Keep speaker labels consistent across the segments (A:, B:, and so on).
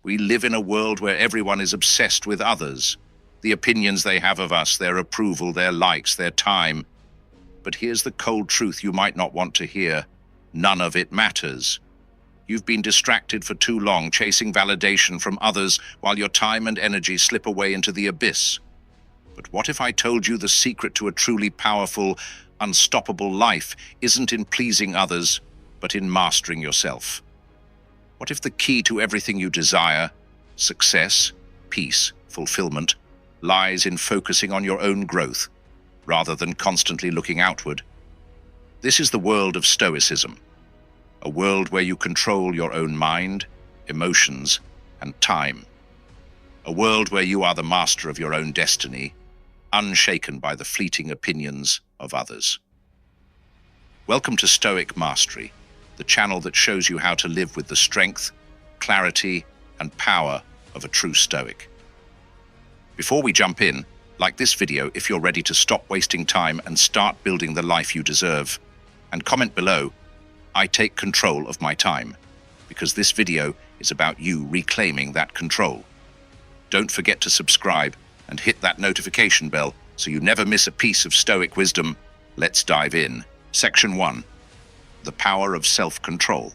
A: We live in a world where everyone is obsessed with others, the opinions they have of us, their approval, their likes, their time. But here's the cold truth you might not want to hear. None of it matters. You've been distracted for too long, chasing validation from others while your time and energy slip away into the abyss. But what if I told you the secret to a truly powerful, unstoppable life isn't in pleasing others, but in mastering yourself? What if the key to everything you desire, success, peace, fulfillment, lies in focusing on your own growth, rather than constantly looking outward? This is the world of Stoicism, a world where you control your own mind, emotions, and time. A world where you are the master of your own destiny, unshaken by the fleeting opinions of others. Welcome to Stoic Mastery, the channel that shows you how to live with the strength, clarity, and power of a true Stoic. Before we jump in, like this video if you're ready to stop wasting time and start building the life you deserve. And comment below, I take control of my time, because this video is about you reclaiming that control. Don't forget to subscribe and hit that notification bell so you never miss a piece of Stoic wisdom. Let's dive in. Section 1. The power of self-control.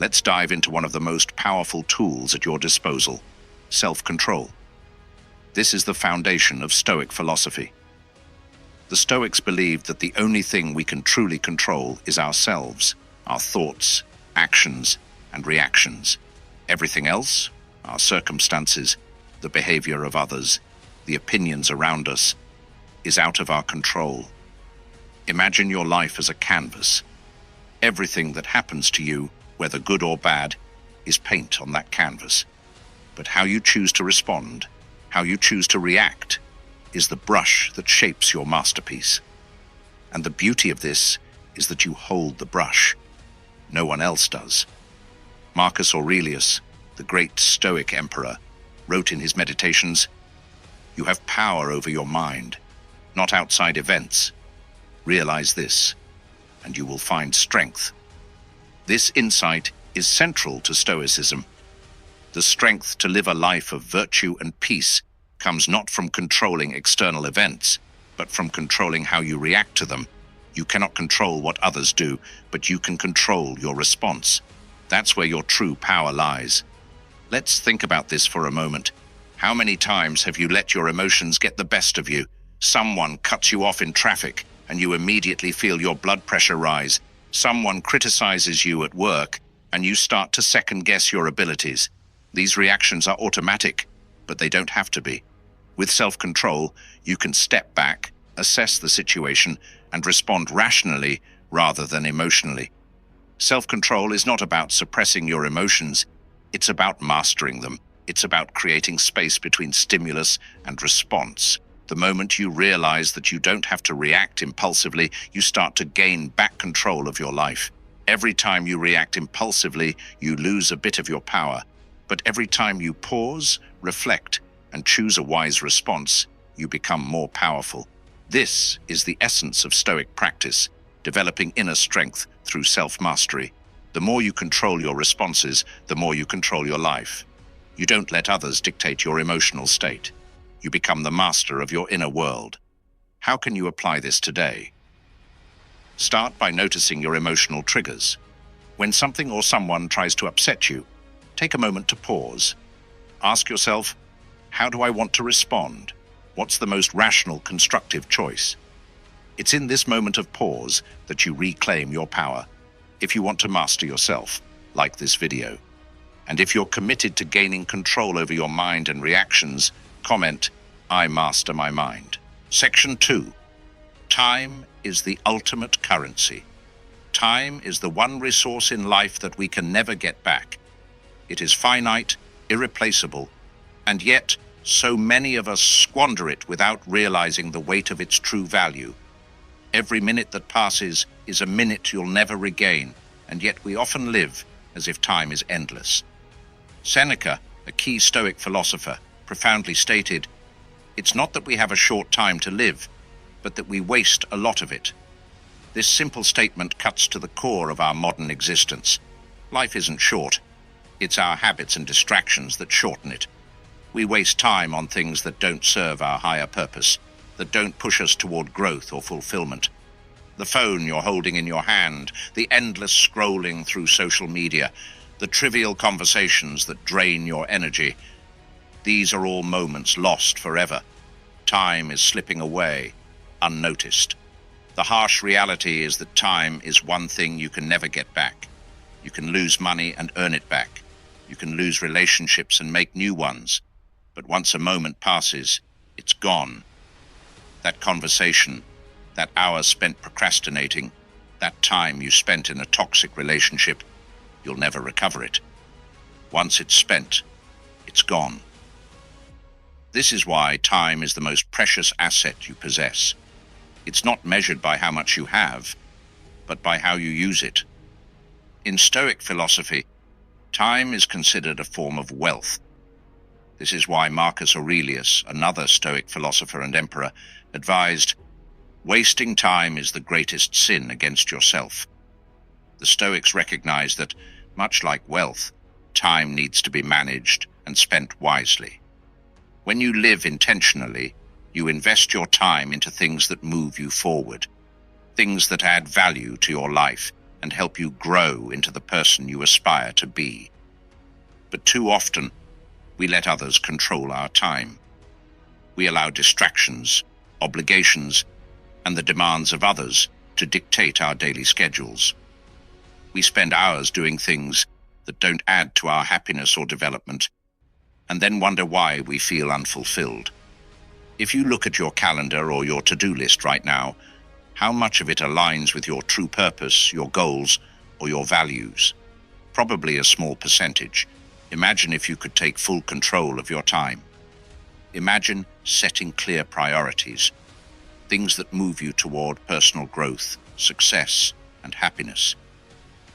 A: Let's dive into one of the most powerful tools at your disposal, self-control. This is the foundation of Stoic philosophy. The Stoics believed that the only thing we can truly control is ourselves, our thoughts, actions, and reactions. Everything else, our circumstances, the behavior of others, the opinions around us, is out of our control. Imagine your life as a canvas. Everything that happens to you, whether good or bad, is paint on that canvas. But how you choose to respond, how you choose to react, is the brush that shapes your masterpiece. And the beauty of this is that you hold the brush. No one else does. Marcus Aurelius, the great Stoic emperor, wrote in his Meditations, "You have power over your mind, not outside events. Realize this, and you will find strength." This insight is central to Stoicism. The strength to live a life of virtue and peace comes not from controlling external events, but from controlling how you react to them. You cannot control what others do, but you can control your response. That's where your true power lies. Let's think about this for a moment. How many times have you let your emotions get the best of you? Someone cuts you off in traffic, and you immediately feel your blood pressure rise. Someone criticizes you at work, and you start to second-guess your abilities. These reactions are automatic, but they don't have to be. With self-control, you can step back, assess the situation, and respond rationally rather than emotionally. Self-control is not about suppressing your emotions. It's about mastering them. It's about creating space between stimulus and response. The moment you realize that you don't have to react impulsively, you start to gain back control of your life. Every time you react impulsively, you lose a bit of your power. But every time you pause, reflect, and choose a wise response, you become more powerful. This is the essence of Stoic practice, developing inner strength through self-mastery. The more you control your responses, the more you control your life. You don't let others dictate your emotional state. You become the master of your inner world. How can you apply this today? Start by noticing your emotional triggers. When something or someone tries to upset you, take a moment to pause. Ask yourself, how do I want to respond? What's the most rational, constructive choice? It's in this moment of pause that you reclaim your power. If you want to master yourself, like this video. And if you're committed to gaining control over your mind and reactions, comment, "I master my mind." Section 2. Time is the ultimate currency. Time is the one resource in life that we can never get back. It is finite, irreplaceable, and yet so many of us squander it without realizing the weight of its true value. Every minute that passes is a minute you'll never regain, and yet we often live as if time is endless. Seneca, a key Stoic philosopher, profoundly stated, "It's not that we have a short time to live, but that we waste a lot of it." This simple statement cuts to the core of our modern existence. Life isn't short. It's our habits and distractions that shorten it. We waste time on things that don't serve our higher purpose, that don't push us toward growth or fulfillment. The phone you're holding in your hand, the endless scrolling through social media, the trivial conversations that drain your energy. These are all moments lost forever. Time is slipping away, unnoticed. The harsh reality is that time is one thing you can never get back. You can lose money and earn it back. You can lose relationships and make new ones. But once a moment passes, it's gone. That conversation, that hour spent procrastinating, that time you spent in a toxic relationship, you'll never recover it. Once it's spent, it's gone. This is why time is the most precious asset you possess. It's not measured by how much you have, but by how you use it. In Stoic philosophy, time is considered a form of wealth. This is why Marcus Aurelius, another Stoic philosopher and emperor, advised, "Wasting time is the greatest sin against yourself." The Stoics recognize that, much like wealth, time needs to be managed and spent wisely. When you live intentionally, you invest your time into things that move you forward, things that add value to your life and help you grow into the person you aspire to be. But too often, we let others control our time. We allow distractions, obligations, and the demands of others to dictate our daily schedules. We spend hours doing things that don't add to our happiness or development, and then wonder why we feel unfulfilled. If you look at your calendar or your to-do list right now, how much of it aligns with your true purpose, your goals, or your values? Probably a small percentage. Imagine if you could take full control of your time. Imagine setting clear priorities, things that move you toward personal growth, success, and happiness.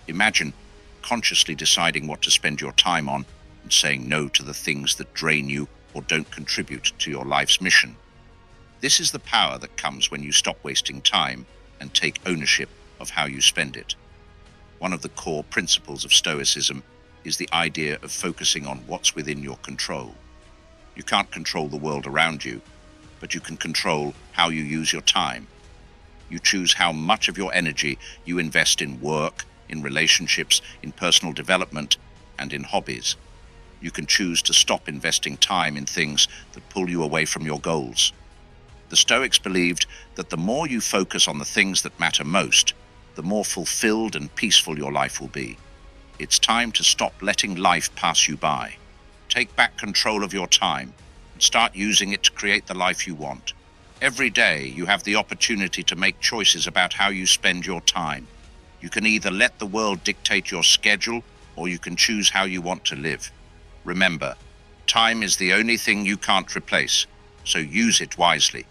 A: Imagine consciously deciding what to spend your time on and saying no to the things that drain you or don't contribute to your life's mission. This is the power that comes when you stop wasting time and take ownership of how you spend it. One of the core principles of Stoicism is the idea of focusing on what's within your control. You can't control the world around you, but you can control how you use your time. You choose how much of your energy you invest in work, in relationships, in personal development, and in hobbies. You can choose to stop investing time in things that pull you away from your goals. The Stoics believed that the more you focus on the things that matter most, the more fulfilled and peaceful your life will be. It's time to stop letting life pass you by. Take back control of your time and start using it to create the life you want. Every day, you have the opportunity to make choices about how you spend your time. You can either let the world dictate your schedule, or you can choose how you want to live. Remember, time is the only thing you can't replace, so use it wisely.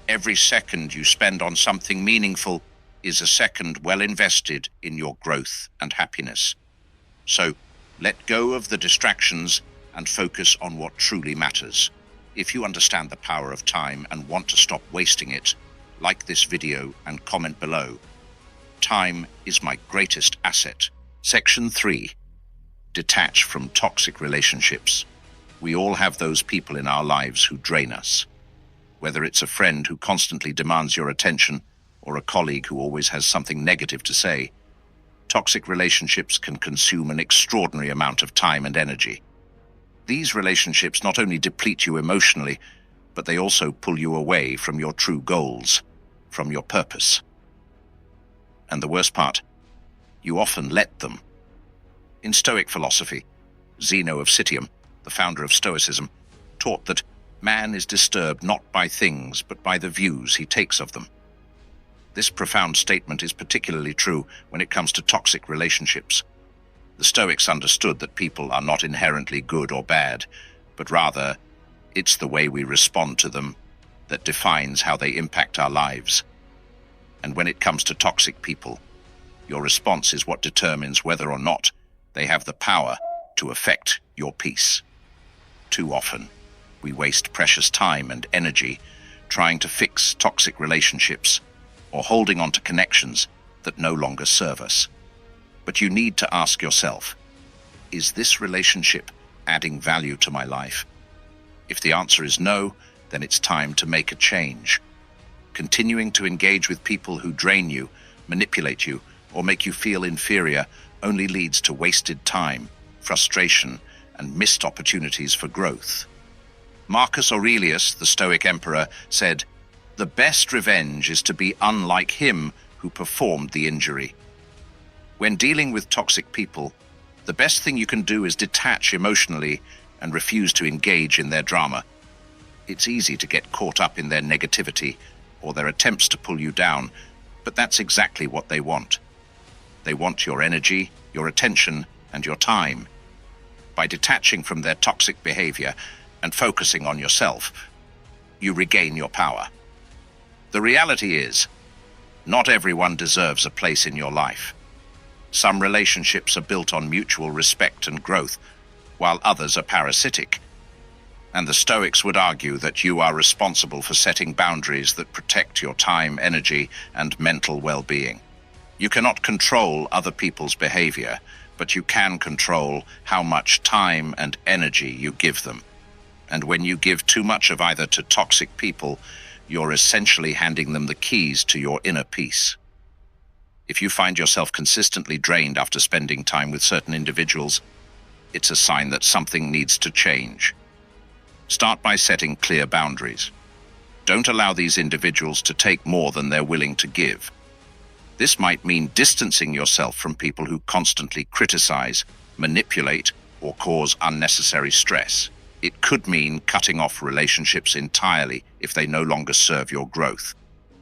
A: Every second you spend on something meaningful is a second well invested in your growth and happiness. So, let go of the distractions and focus on what truly matters. If you understand the power of time and want to stop wasting it, like this video and comment below. Time is my greatest asset. Section 3. Detach from toxic relationships. We all have those people in our lives who drain us. Whether it's a friend who constantly demands your attention or a colleague who always has something negative to say, toxic relationships can consume an extraordinary amount of time and energy. These relationships not only deplete you emotionally, but they also pull you away from your true goals, from your purpose. And the worst part, you often let them. In Stoic philosophy, Zeno of Citium, the founder of Stoicism, taught that man is disturbed not by things, but by the views he takes of them. This profound statement is particularly true when it comes to toxic relationships. The Stoics understood that people are not inherently good or bad, but rather, it's the way we respond to them that defines how they impact our lives. And when it comes to toxic people, your response is what determines whether or not they have the power to affect your peace. Too often, we waste precious time and energy trying to fix toxic relationships or holding on to connections that no longer serve us. But you need to ask yourself, Is this relationship adding value to my life? If the answer is no, then it's time to make a change. Continuing to engage with people who drain you, manipulate you, or make you feel inferior only leads to wasted time, frustration, and missed opportunities for growth. Marcus Aurelius, the Stoic emperor, said, "The best revenge is to be unlike him who performed the injury." When dealing with toxic people, the best thing you can do is detach emotionally and refuse to engage in their drama. It's easy to get caught up in their negativity or their attempts to pull you down, but that's exactly what they want. They want your energy, your attention, and your time. By detaching from their toxic behavior and focusing on yourself, you regain your power. The reality is, not everyone deserves a place in your life. Some relationships are built on mutual respect and growth, while others are parasitic. And the Stoics would argue that you are responsible for setting boundaries that protect your time, energy, and mental well-being. You cannot control other people's behavior, but you can control how much time and energy you give them. And when you give too much of either to toxic people, you're essentially handing them the keys to your inner peace. If you find yourself consistently drained after spending time with certain individuals, it's a sign that something needs to change. Start by setting clear boundaries. Don't allow these individuals to take more than they're willing to give. This might mean distancing yourself from people who constantly criticize, manipulate, or cause unnecessary stress. It could mean cutting off relationships entirely if they no longer serve your growth.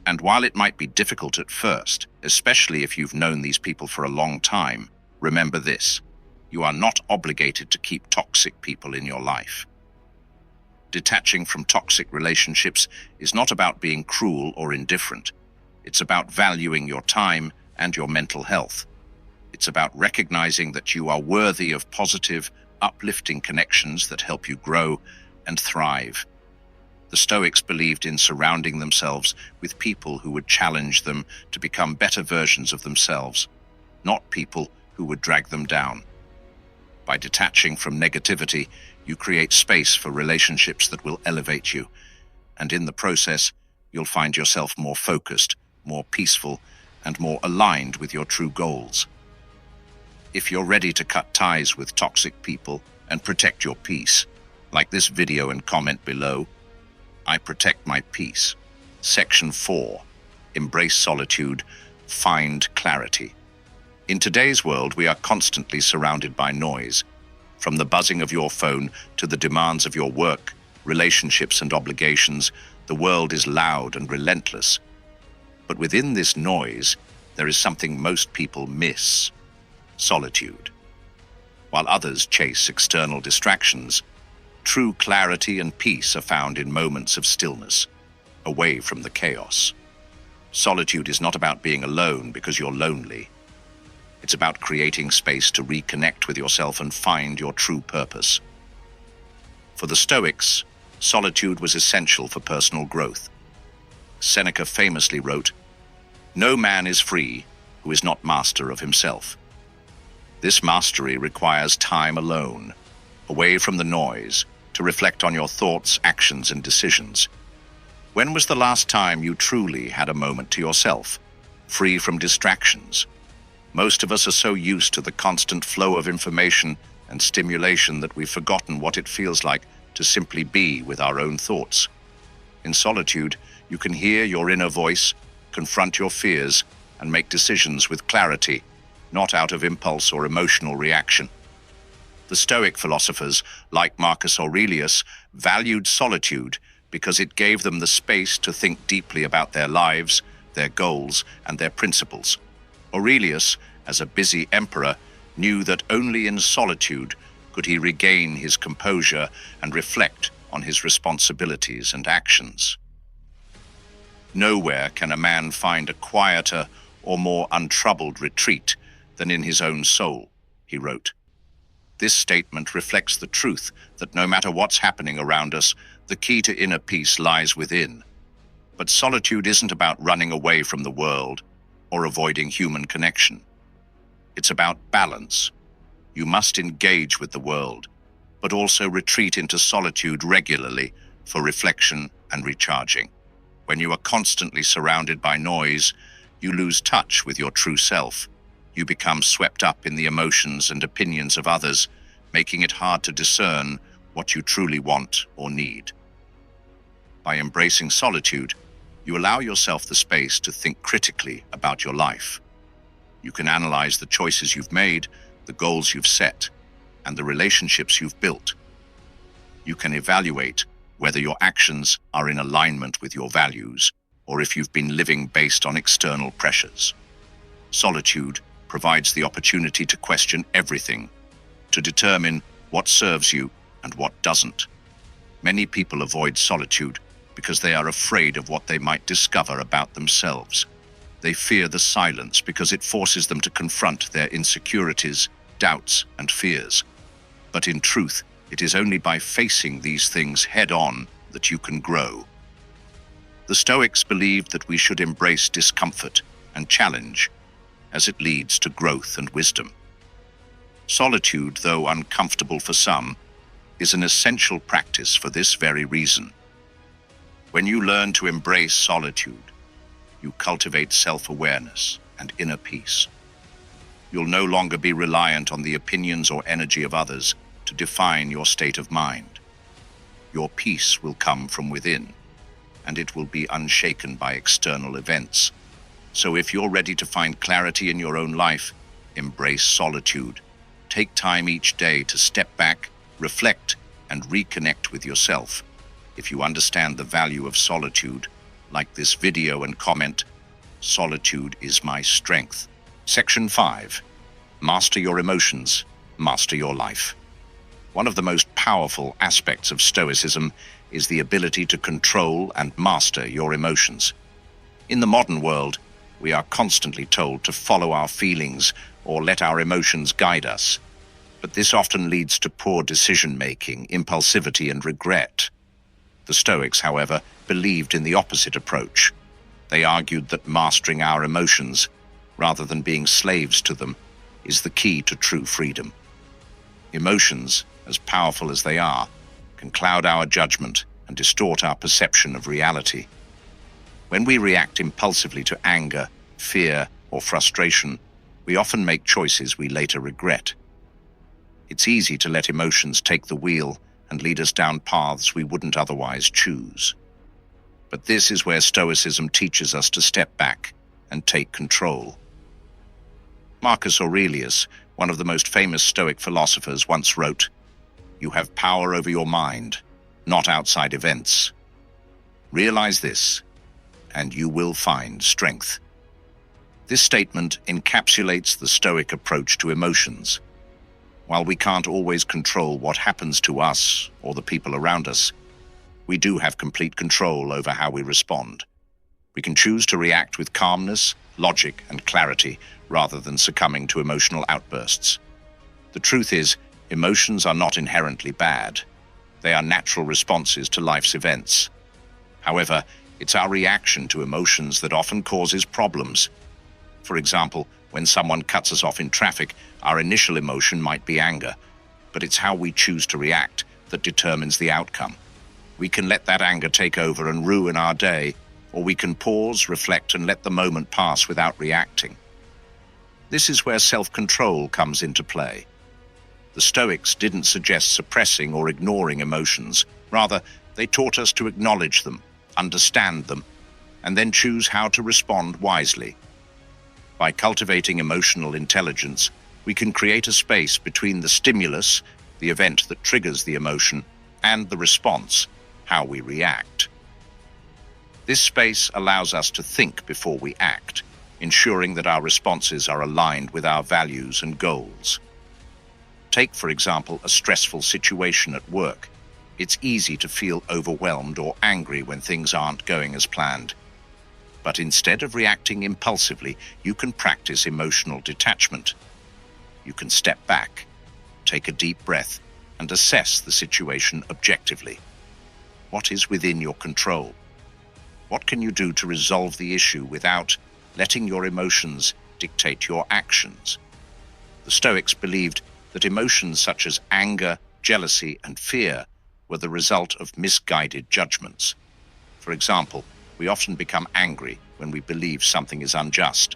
A: And while it might be difficult at first, especially if you've known these people for a long time, remember this: you are not obligated to keep toxic people in your life. Detaching from toxic relationships is not about being cruel or indifferent. It's about valuing your time and your mental health. It's about recognizing that you are worthy of positive, uplifting connections that help you grow and thrive. The Stoics believed in surrounding themselves with people who would challenge them to become better versions of themselves, not people who would drag them down. By detaching from negativity, you create space for relationships that will elevate you, and in the process, you'll find yourself more focused, more peaceful, and more aligned with your true goals. If you're ready to cut ties with toxic people and protect your peace, like this video and comment below, I protect my peace. Section 4. Embrace solitude. Find clarity. In today's world, we are constantly surrounded by noise. From the buzzing of your phone to the demands of your work, relationships, and obligations, the world is loud and relentless. But within this noise, there is something most people miss: solitude. While others chase external distractions, true clarity and peace are found in moments of stillness, away from the chaos. Solitude is not about being alone because you're lonely. It's about creating space to reconnect with yourself and find your true purpose. For the Stoics, solitude was essential for personal growth. Seneca famously wrote, "No man is free who is not master of himself." This mastery requires time alone, away from the noise, to reflect on your thoughts, actions, and decisions. When was the last time you truly had a moment to yourself, free from distractions? Most of us are so used to the constant flow of information and stimulation that we've forgotten what it feels like to simply be with our own thoughts. In solitude, you can hear your inner voice, confront your fears, and make decisions with clarity, not out of impulse or emotional reaction. The Stoic philosophers, like Marcus Aurelius, valued solitude because it gave them the space to think deeply about their lives, their goals, and their principles. Aurelius, as a busy emperor, knew that only in solitude could he regain his composure and reflect on his responsibilities and actions. Nowhere can a man find a quieter or more untroubled retreat than in his own soul, he wrote. This statement reflects the truth that no matter what's happening around us, the key to inner peace lies within. But solitude isn't about running away from the world or avoiding human connection. It's about balance. You must engage with the world, but also retreat into solitude regularly for reflection and recharging. When you are constantly surrounded by noise, you lose touch with your true self. You become swept up in the emotions and opinions of others, making it hard to discern what you truly want or need. By embracing solitude, you allow yourself the space to think critically about your life. You can analyze the choices you've made, the goals you've set, and the relationships you've built. You can evaluate whether your actions are in alignment with your values, or if you've been living based on external pressures. Solitude provides the opportunity to question everything, to determine what serves you and what doesn't. Many people avoid solitude because they are afraid of what they might discover about themselves. They fear the silence because it forces them to confront their insecurities, doubts, and fears. But in truth, it is only by facing these things head-on that you can grow. The Stoics believed that we should embrace discomfort and challenge, as it leads to growth and wisdom. Solitude, though uncomfortable for some, is an essential practice for this very reason. When you learn to embrace solitude, you cultivate self-awareness and inner peace. You'll no longer be reliant on the opinions or energy of others to define your state of mind. Your peace will come from within, and it will be unshaken by external events. So if you're ready to find clarity in your own life, embrace solitude. Take time each day to step back, reflect, and reconnect with yourself. If you understand the value of solitude, like this video and comment, "Solitude is my strength." Section 5. Master your emotions, master your life. One of the most powerful aspects of Stoicism is the ability to control and master your emotions. In the modern world, we are constantly told to follow our feelings or let our emotions guide us. But this often leads to poor decision-making, impulsivity, and regret. The Stoics, however, believed in the opposite approach. They argued that mastering our emotions, rather than being slaves to them, is the key to true freedom. Emotions, as powerful as they are, can cloud our judgment and distort our perception of reality. When we react impulsively to anger, fear, or frustration, we often make choices we later regret. It's easy to let emotions take the wheel and lead us down paths we wouldn't otherwise choose. But this is where Stoicism teaches us to step back and take control. Marcus Aurelius, one of the most famous Stoic philosophers, once wrote, "You have power over your mind, not outside events. Realize this, and you will find strength." This statement encapsulates the Stoic approach to emotions. While we can't always control what happens to us or the people around us, we do have complete control over how we respond. We can choose to react with calmness, logic, and clarity rather than succumbing to emotional outbursts. The truth is, emotions are not inherently bad. They are natural responses to life's events. However, it's our reaction to emotions that often causes problems. For example, when someone cuts us off in traffic, our initial emotion might be anger, but it's how we choose to react that determines the outcome. We can let that anger take over and ruin our day, or we can pause, reflect, and let the moment pass without reacting. This is where self-control comes into play. The Stoics didn't suggest suppressing or ignoring emotions. Rather, they taught us to acknowledge them, understand them, and then choose how to respond wisely. By cultivating emotional intelligence, we can create a space between the stimulus, the event that triggers the emotion, and the response, how we react. This space allows us to think before we act, ensuring that our responses are aligned with our values and goals. Take, for example, a stressful situation at work. It's easy to feel overwhelmed or angry when things aren't going as planned. But instead of reacting impulsively, you can practice emotional detachment. You can step back, take a deep breath, and assess the situation objectively. What is within your control? What can you do to resolve the issue without letting your emotions dictate your actions? The Stoics believed that emotions such as anger, jealousy, and fear were the result of misguided judgments. For example, we often become angry when we believe something is unjust,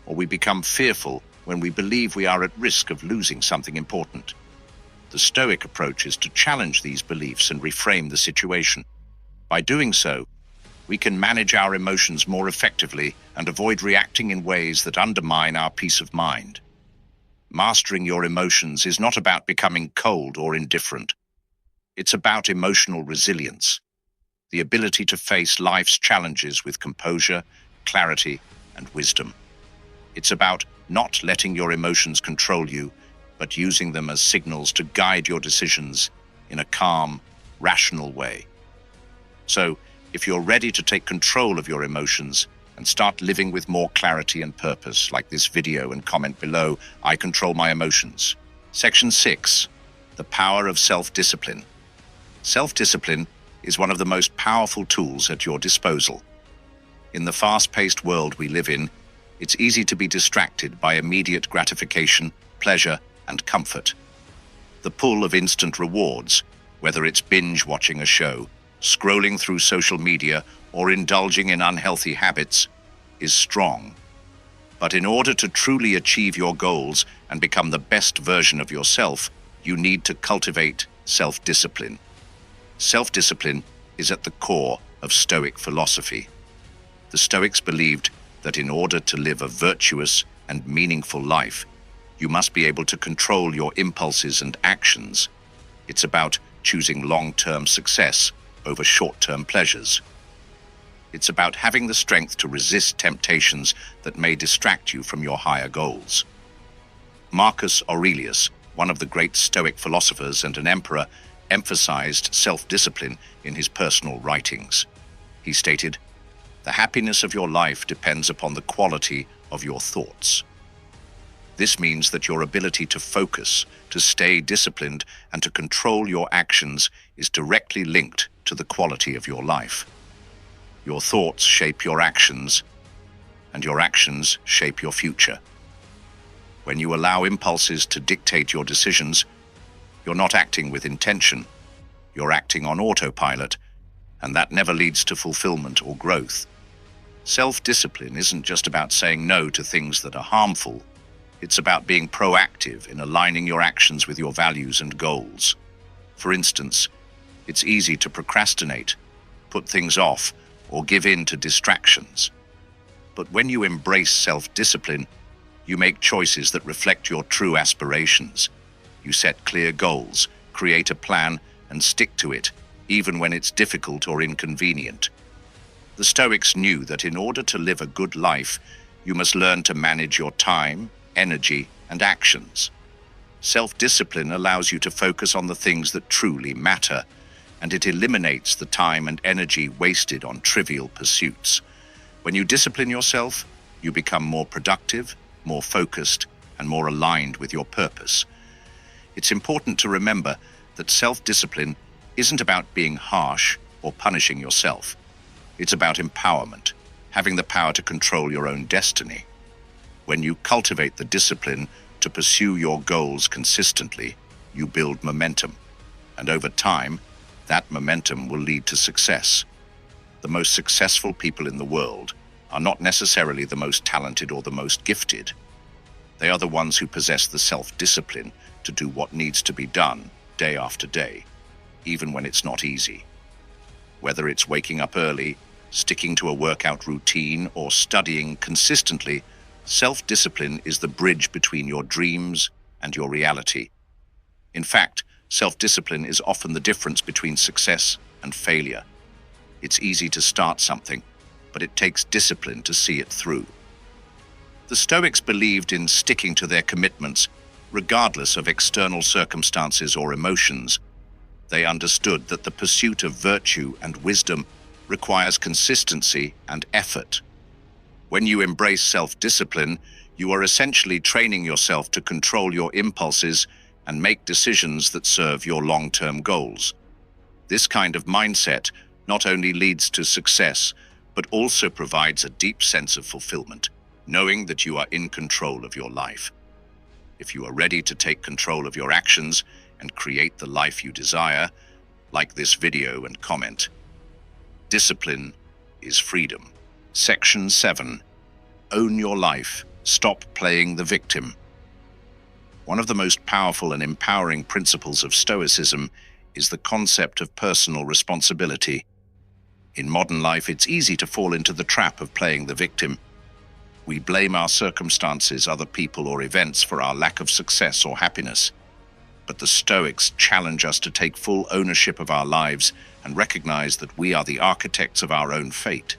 A: or we become fearful when we believe we are at risk of losing something important. The Stoic approach is to challenge these beliefs and reframe the situation. By doing so, we can manage our emotions more effectively and avoid reacting in ways that undermine our peace of mind. Mastering your emotions is not about becoming cold or indifferent. It's about emotional resilience, the ability to face life's challenges with composure, clarity, and wisdom. It's about not letting your emotions control you, but using them as signals to guide your decisions in a calm, rational way. So, if you're ready to take control of your emotions and start living with more clarity and purpose, like this video and comment below, I control my emotions. Section 6. The power of self-discipline. Self-discipline is one of the most powerful tools at your disposal. In the fast-paced world we live in, it's easy to be distracted by immediate gratification, pleasure, and comfort. The pull of instant rewards, whether it's binge-watching a show, scrolling through social media, or indulging in unhealthy habits, is strong. But in order to truly achieve your goals and become the best version of yourself, you need to cultivate self-discipline. Self-discipline is at the core of Stoic philosophy. The Stoics believed that in order to live a virtuous and meaningful life, you must be able to control your impulses and actions. It's about choosing long-term success over short-term pleasures. It's about having the strength to resist temptations that may distract you from your higher goals. Marcus Aurelius, one of the great Stoic philosophers and an emperor, emphasized self-discipline in his personal writings. He stated, "The happiness of your life depends upon the quality of your thoughts." This means that your ability to focus, to stay disciplined, and to control your actions is directly linked to the quality of your life. Your thoughts shape your actions, and your actions shape your future. When you allow impulses to dictate your decisions, you're not acting with intention. You're acting on autopilot, and that never leads to fulfillment or growth. Self-discipline isn't just about saying no to things that are harmful. It's about being proactive in aligning your actions with your values and goals. For instance, it's easy to procrastinate, put things off, or give in to distractions. But when you embrace self-discipline, you make choices that reflect your true aspirations. You set clear goals, create a plan, and stick to it, even when it's difficult or inconvenient. The Stoics knew that in order to live a good life, you must learn to manage your time, energy, and actions. Self-discipline allows you to focus on the things that truly matter, and it eliminates the time and energy wasted on trivial pursuits. When you discipline yourself, you become more productive, more focused, and more aligned with your purpose. It's important to remember that self-discipline isn't about being harsh or punishing yourself. It's about empowerment, having the power to control your own destiny. When you cultivate the discipline to pursue your goals consistently, you build momentum, and over time, that momentum will lead to success. The most successful people in the world are not necessarily the most talented or the most gifted. They are the ones who possess the self-discipline to do what needs to be done day after day, even when it's not easy. Whether it's waking up early, sticking to a workout routine, or studying consistently, self-discipline is the bridge between your dreams and your reality. In fact, self-discipline is often the difference between success and failure. It's easy to start something, but it takes discipline to see it through. The Stoics believed in sticking to their commitments, regardless of external circumstances or emotions. They understood that the pursuit of virtue and wisdom requires consistency and effort. When you embrace self-discipline, you are essentially training yourself to control your impulses and make decisions that serve your long-term goals. This kind of mindset not only leads to success, but also provides a deep sense of fulfillment, knowing that you are in control of your life. If you are ready to take control of your actions and create the life you desire, like this video and comment. Discipline is freedom. Section 7. Own your life. Stop playing the victim. One of the most powerful and empowering principles of Stoicism is the concept of personal responsibility. In modern life, it's easy to fall into the trap of playing the victim. We blame our circumstances, other people, or events for our lack of success or happiness. But the Stoics challenge us to take full ownership of our lives and recognize that we are the architects of our own fate.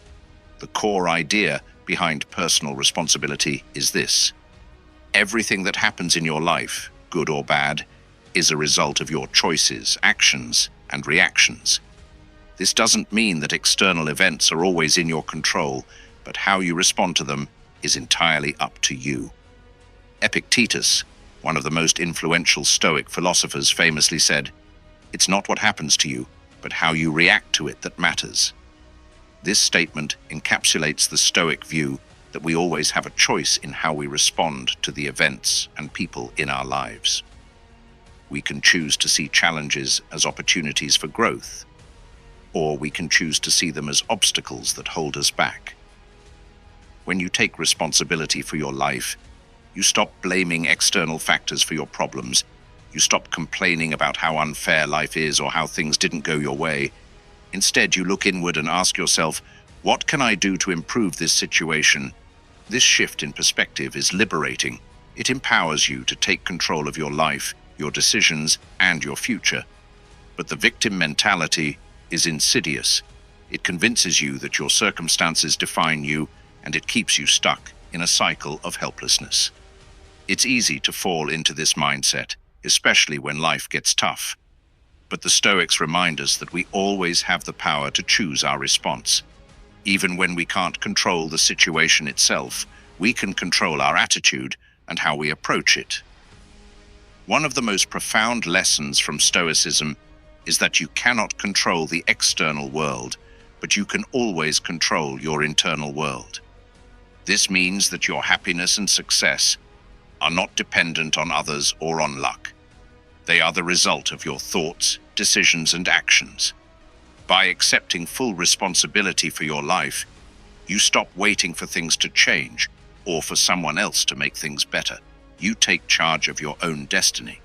A: The core idea behind personal responsibility is this: everything that happens in your life, good or bad, is a result of your choices, actions, and reactions. This doesn't mean that external events are always in your control, but how you respond to them is entirely up to you. Epictetus, one of the most influential Stoic philosophers, famously said, "It's not what happens to you, but how you react to it that matters." This statement encapsulates the Stoic view that we always have a choice in how we respond to the events and people in our lives. We can choose to see challenges as opportunities for growth, or we can choose to see them as obstacles that hold us back. When you take responsibility for your life, you stop blaming external factors for your problems. You stop complaining about how unfair life is or how things didn't go your way. Instead, you look inward and ask yourself, what can I do to improve this situation? This shift in perspective is liberating. It empowers you to take control of your life, your decisions, and your future. But the victim mentality is insidious. It convinces you that your circumstances define you, and it keeps you stuck in a cycle of helplessness. It's easy to fall into this mindset, especially when life gets tough. But the Stoics remind us that we always have the power to choose our response. Even when we can't control the situation itself, we can control our attitude and how we approach it. One of the most profound lessons from Stoicism is that you cannot control the external world, but you can always control your internal world. This means that your happiness and success are not dependent on others or on luck. They are the result of your thoughts, decisions, and actions. By accepting full responsibility for your life, you stop waiting for things to change or for someone else to make things better. You take charge of your own destiny.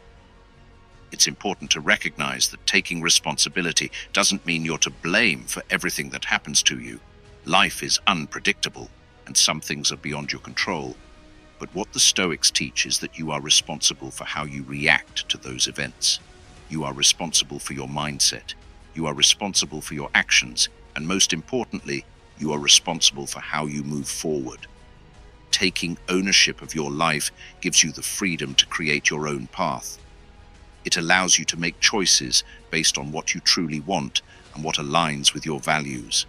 A: It's important to recognize that taking responsibility doesn't mean you're to blame for everything that happens to you. Life is unpredictable, and some things are beyond your control. But what the Stoics teach is that you are responsible for how you react to those events. You are responsible for your mindset. You are responsible for your actions. And most importantly, you are responsible for how you move forward. Taking ownership of your life gives you the freedom to create your own path. It allows you to make choices based on what you truly want and what aligns with your values.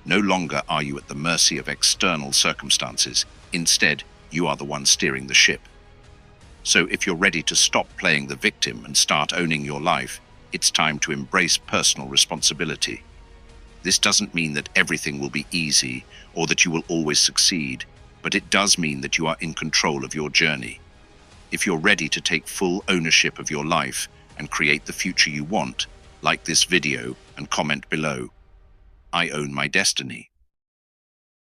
A: No longer are you at the mercy of external circumstances. Instead, you are the one steering the ship. So if you're ready to stop playing the victim and start owning your life, it's time to embrace personal responsibility. This doesn't mean that everything will be easy or that you will always succeed, but it does mean that you are in control of your journey. If you're ready to take full ownership of your life and create the future you want, like this video and comment below. I own my destiny.